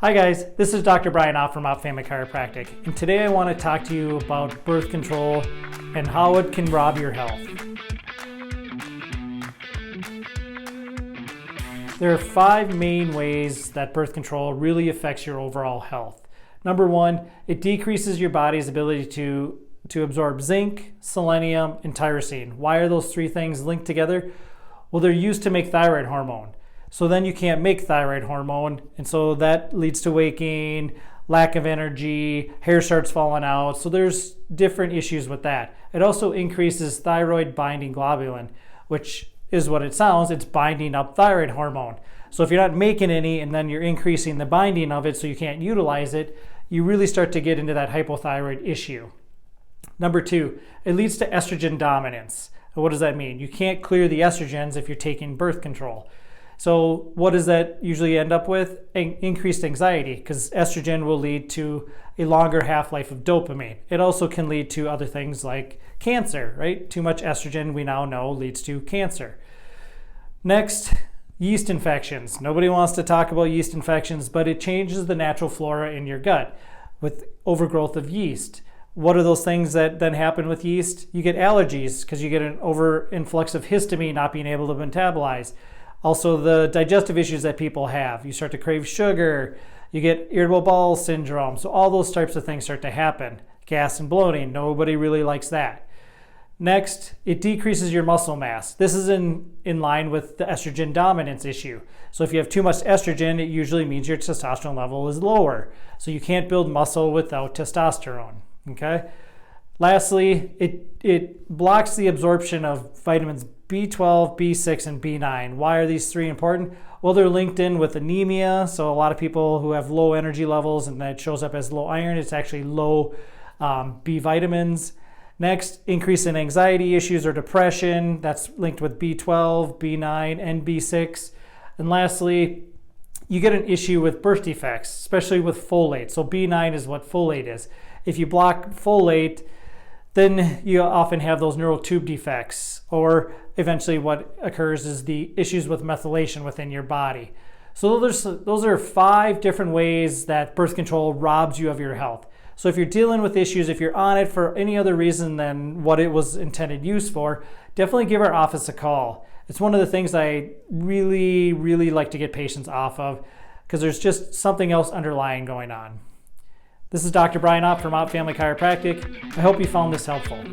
Hi guys, this is Dr. Brian Ott from Ott Family Chiropractic, and today I want to talk to you about birth control and how it can rob your health. There are 5 main ways that birth control really affects your overall health. Number 1, it decreases your body's ability to absorb zinc, selenium, and tyrosine. Why are those 3 things linked together? Well, they're used to make thyroid hormone. So then you can't make thyroid hormone, and so that leads to weight gain, lack of energy, hair starts falling out. So there's different issues with that. It also increases thyroid binding globulin, which is what it sounds. It's binding up thyroid hormone. So if you're not making any and then you're increasing the binding of it so you can't utilize it, you really start to get into that hypothyroid issue. Number 2, it leads to estrogen dominance. What does that mean? You can't clear the estrogens if you're taking birth control. So what does that usually end up with? Increased anxiety, because estrogen will lead to a longer half-life of dopamine. It also can lead to other things like cancer, right? Too much estrogen, we now know, leads to cancer. Next, yeast infections. Nobody wants to talk about yeast infections, but it changes the natural flora in your gut with overgrowth of yeast. What are those things that then happen with yeast? You get allergies because you get an overinflux of histamine not being able to metabolize. Also, the digestive issues that people have. You start to crave sugar, you get irritable bowel syndrome. So all those types of things start to happen. Gas and bloating, nobody really likes that. Next, it decreases your muscle mass. This is in line with the estrogen dominance issue. So if you have too much estrogen, it usually means your testosterone level is lower. So you can't build muscle without testosterone, okay? Lastly, it blocks the absorption of vitamins B12, B6, and B9. Why are these 3 important? Well, they're linked in with anemia. So a lot of people who have low energy levels and that shows up as low iron, it's actually low B vitamins. Next, increase in anxiety issues or depression. That's linked with B12, B9, and B6. And lastly, you get an issue with birth defects, especially with folate. So B9 is what folate is. If you block folate, then you often have those neural tube defects, or eventually what occurs is the issues with methylation within your body. So those are 5 different ways that birth control robs you of your health. So if you're dealing with issues, if you're on it for any other reason than what it was intended use for, definitely give our office a call. It's one of the things I really, really like to get patients off of because there's just something else underlying going on. This is Dr. Brian Ott from Ott Family Chiropractic. I hope you found this helpful.